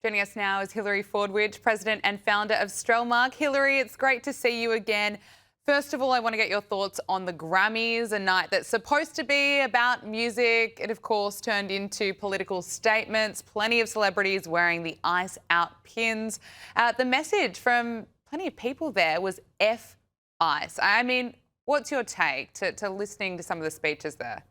Joining us now is Hilary Fordwich, President and founder of Strelmark. Hilary, it's great to see you again. First of all, I want to get your thoughts on the Grammys, a night that's supposed to be about music. It, of course, turned into political statements, plenty of celebrities wearing the Ice Out pins. The message from plenty of people there was F Ice. I mean, what's your take to listening to some of the speeches there?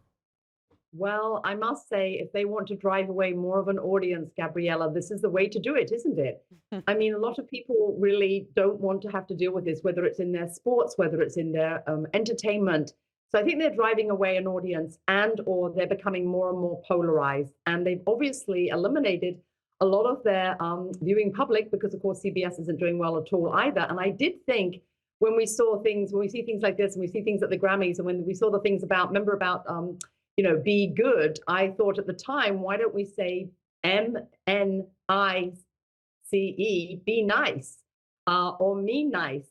Well, I must say, if they want to drive away more of an audience, Gabriella, this is the way to do it, isn't it? I mean, a lot of people really don't want to have to deal with this, whether it's in their sports, whether it's in their entertainment. So I think they're driving away an audience or they're becoming more and more polarized. And they've obviously eliminated a lot of their viewing public because, of course, CBS isn't doing well at all either. And I did think when we see things like this and we see things at the Grammys and when we saw the things about be good. I thought at the time, why don't we say MNICE, be nice, or me nice,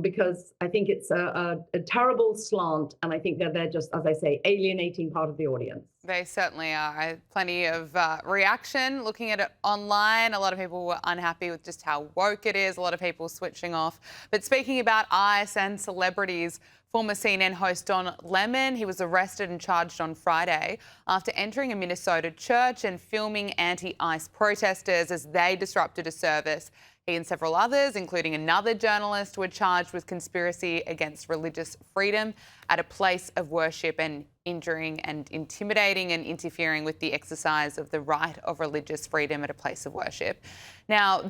because I think it's a terrible slant. And I think that they're just, as I say, alienating part of the audience. They certainly are. Plenty of reaction looking at it online. A lot of people were unhappy with just how woke it is. A lot of people switching off. But speaking about ICE and celebrities, former CNN host Don Lemon, he was arrested and charged on Friday after entering a Minnesota church and filming anti-ICE protesters as they disrupted a service. He and several others, including another journalist, were charged with conspiracy against religious freedom at a place of worship and injuring and intimidating and interfering with the exercise of the right of religious freedom at a place of worship. Now,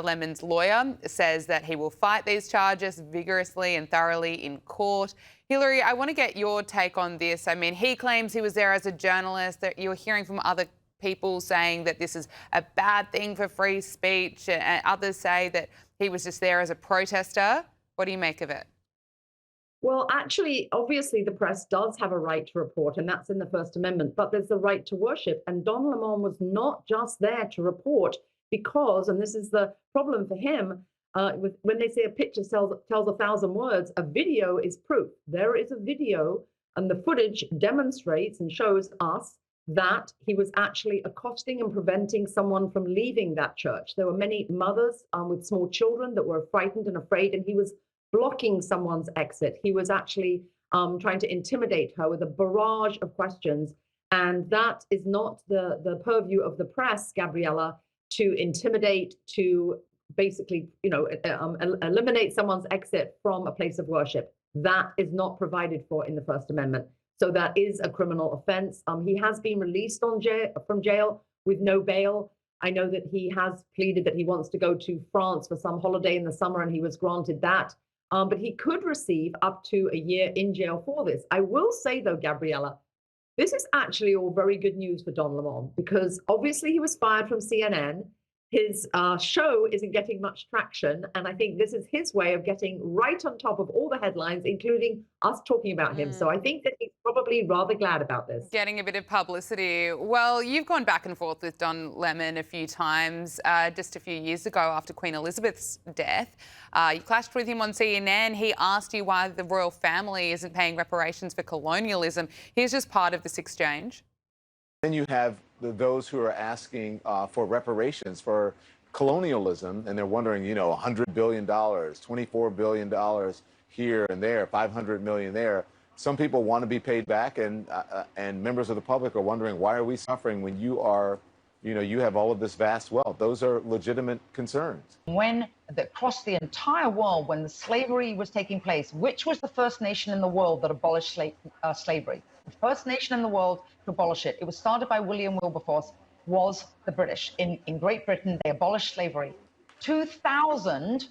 Lemon's lawyer says that he will fight these charges vigorously and thoroughly in court. Hilary, I want to get your take on this. I mean, he claims he was there as a journalist, that you're hearing from other people saying that this is a bad thing for free speech, and others say that he was just there as a protester. What do you make of it? Well, actually, obviously, the press does have a right to report, and that's in the First Amendment, but there's the right to worship. And Don Lemon was not just there to report because, and this is the problem for him, when they say a picture tells 1,000 words, a video is proof. There is a video, and the footage demonstrates and shows us that he was actually accosting and preventing someone from leaving that church. There were many mothers with small children that were frightened and afraid, and he was blocking someone's exit. He was actually trying to intimidate her with a barrage of questions. And that is not the purview of the press, Gabriella, to intimidate, to basically, eliminate someone's exit from a place of worship. That is not provided for in the First Amendment. So that is a criminal offense. He has been released from jail with no bail. I know that he has pleaded that he wants to go to France for some holiday in the summer, and he was granted that. But he could receive up to a year in jail for this. I will say, though, Gabriella, this is actually all very good news for Don Lemon, because obviously he was fired from CNN. His show isn't getting much traction, and I think this is his way of getting right on top of all the headlines, including us talking about him. So I think that he's probably rather glad about this. Getting a bit of publicity. Well, you've gone back and forth with Don Lemon a few times. Just a few years ago, after Queen Elizabeth's death, you clashed with him on CNN. He asked you why the royal family isn't paying reparations for colonialism. Here's just part of this exchange. Then you have those who are asking for reparations for colonialism, and they're wondering, $100 billion, $24 billion here and there, $500 million there. Some people want to be paid back, and members of the public are wondering, why are we suffering when you have all of this vast wealth? Those are legitimate concerns. Across the entire world, when the slavery was taking place, which was the first nation in the world that abolished slavery? The first nation in the world to abolish it. It was started by William Wilberforce, was the British. In Great Britain, they abolished slavery. 2,000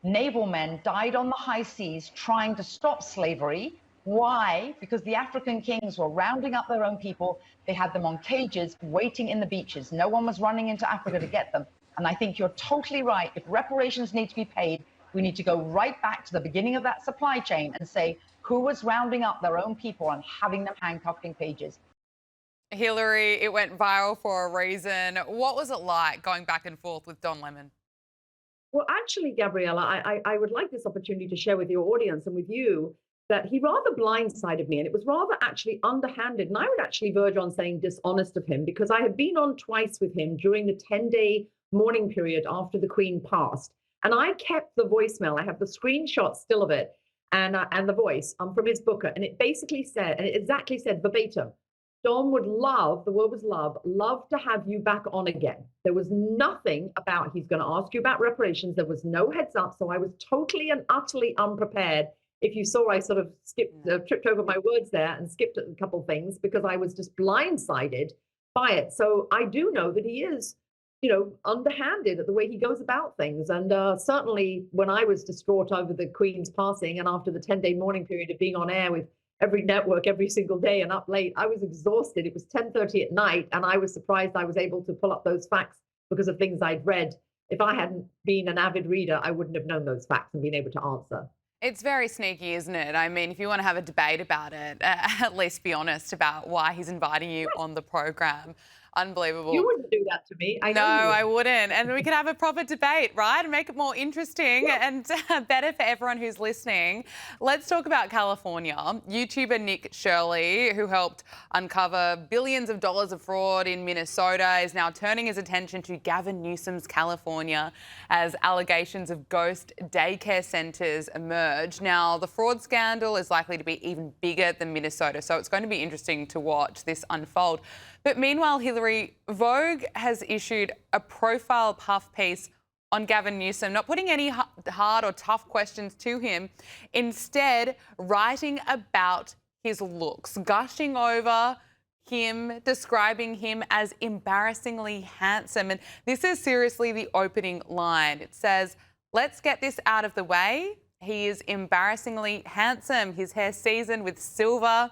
naval men died on the high seas trying to stop slavery. Why? Because the African kings were rounding up their own people. They had them on cages waiting in the beaches. No one was running into Africa to get them. And I think you're totally right. If reparations need to be paid, we need to go right back to the beginning of that supply chain and say, who was rounding up their own people and having them handcuffed in cages? Hilary, it went viral for a reason. What was it like going back and forth with Don Lemon? Well, actually, Gabriella, I would like this opportunity to share with your audience and with you that he rather blindsided me, and it was rather actually underhanded. And I would actually verge on saying dishonest of him, because I had been on twice with him during the 10-day mourning period after the Queen passed. And I kept the voicemail. I have the screenshot still of it and the voice from his booker. And it basically said, and it exactly said verbatim, Dom would love, the word was love to have you back on again. There was nothing about he's going to ask you about reparations. There was no heads up. So I was totally and utterly unprepared. If you saw, I sort of tripped over my words there and skipped a couple things because I was just blindsided by it. So I do know that he is, underhanded at the way he goes about things. And certainly when I was distraught over the Queen's passing and after the 10-day mourning period of being on air with every network every single day and up late, I was exhausted. It was 10:30 at night and I was surprised I was able to pull up those facts because of things I'd read. If I hadn't been an avid reader, I wouldn't have known those facts and been able to answer. It's very sneaky, isn't it? I mean, if you want to have a debate about it, at least be honest about why he's inviting you on the program. Unbelievable. You wouldn't do that to me. No, I wouldn't. And we could have a proper debate, right? And make it more interesting and better for everyone who's listening. Let's talk about California. YouTuber Nick Shirley, who helped uncover billions of dollars of fraud in Minnesota, is now turning his attention to Gavin Newsom's California as allegations of ghost daycare centres emerge. Now, the fraud scandal is likely to be even bigger than Minnesota, so it's going to be interesting to watch this unfold. But meanwhile, Hilary, Vogue has issued a profile puff piece on Gavin Newsom, not putting any hard or tough questions to him, instead writing about his looks, gushing over him, describing him as embarrassingly handsome. And this is seriously the opening line. It says, "Let's get this out of the way. He is embarrassingly handsome. His hair seasoned with silver,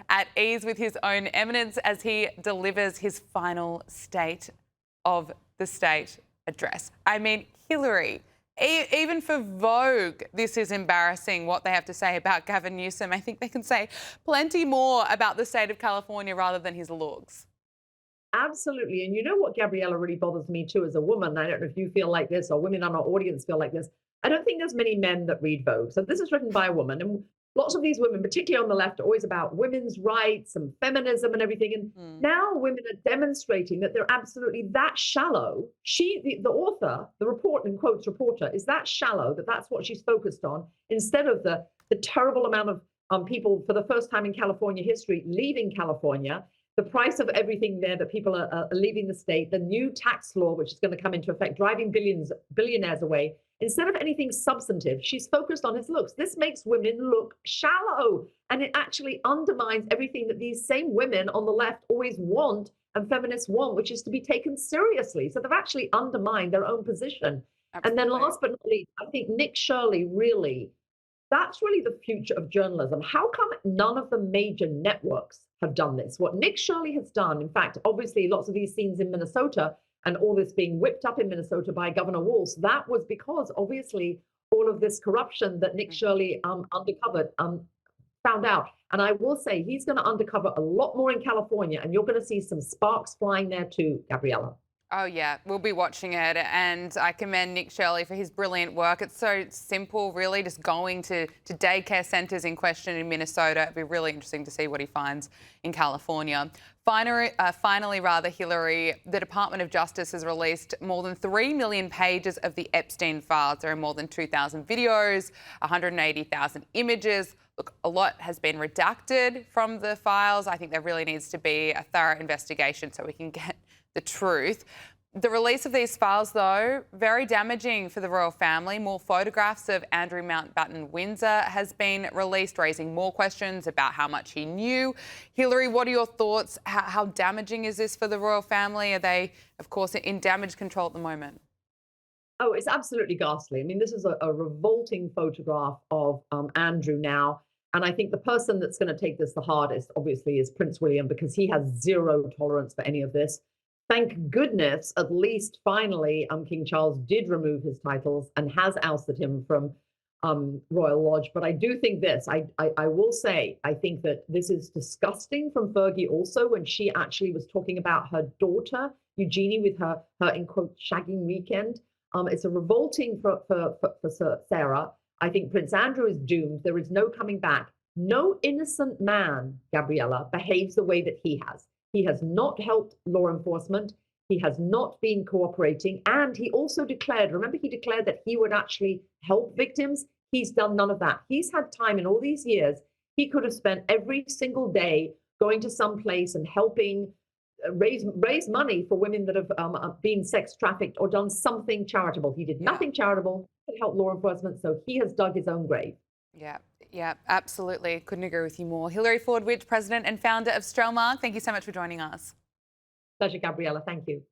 at ease with his own eminence as he delivers his final State of the State address." I mean, Hilary, even for Vogue, this is embarrassing what they have to say about Gavin Newsom. I think they can say plenty more about the state of California rather than his looks. Absolutely. And you know what, Gabriella, really bothers me too as a woman. I don't know if you feel like this or women on our audience feel like this. I don't think there's many men that read Vogue. So this is written by a woman. And lots of these women, particularly on the left, are always about women's rights and feminism and everything. And now women are demonstrating that they're absolutely that shallow. The author, the report, in quotes, reporter, is that shallow that that's what she's focused on, instead of the terrible amount of people, for the first time in California history, leaving California, the price of everything there, that people are leaving the state, the new tax law, which is going to come into effect, driving billionaires away. Instead of anything substantive, she's focused on his looks. This makes women look shallow, and it actually undermines everything that these same women on the left always want and feminists want, which is to be taken seriously. So they've actually undermined their own position. Absolutely. And then last but not least, I think Nick Shirley that's really the future of journalism. How come none of the major networks have done this? What Nick Shirley has done, in fact, obviously lots of these scenes in Minnesota and all this being whipped up in Minnesota by Governor Walz, that was because obviously all of this corruption that Nick Shirley uncovered, found out. And I will say he's going to uncover a lot more in California, and you're going to see some sparks flying there too, Gabriella. Oh, yeah, we'll be watching it. And I commend Nick Shirley for his brilliant work. It's so simple, really, just going to daycare centres in question in Minnesota. It'd be really interesting to see what he finds in California. Finally, Hilary, the Department of Justice has released more than 3 million pages of the Epstein files. There are more than 2,000 videos, 180,000 images. Look, a lot has been redacted from the files. I think there really needs to be a thorough investigation so we can get the truth. The release of these files, though, very damaging for the royal family. More photographs of Andrew Mountbatten Windsor has been released, raising more questions about how much he knew. Hilary, what are your thoughts? How damaging is this for the royal family? Are they, of course, in damage control at the moment? Oh, it's absolutely ghastly. I mean, this is a revolting photograph of Andrew now. And I think the person that's going to take this the hardest, obviously, is Prince William, because he has zero tolerance for any of this. Thank goodness, at least finally, King Charles did remove his titles and has ousted him from Royal Lodge. But I do think this, I will say, I think that this is disgusting from Fergie also, when she actually was talking about her daughter, Eugenie, with her in quote, shagging weekend. It's a revolting for Sarah. I think Prince Andrew is doomed. There is no coming back. No innocent man, Gabriella, behaves the way that he has. He has not helped law enforcement. He has not been cooperating. And he also declared, remember, he declared that he would actually help victims. He's done none of that. He's had time in all these years. He could have spent every single day going to some place and helping raise money for women that have been sex trafficked or done something charitable. He did nothing charitable to help law enforcement, so he has dug his own grave. Yeah, absolutely. Couldn't agree with you more. Hilary Fordwich, President and founder of Strelmark, thank you so much for joining us. Pleasure, Gabriella. Thank you.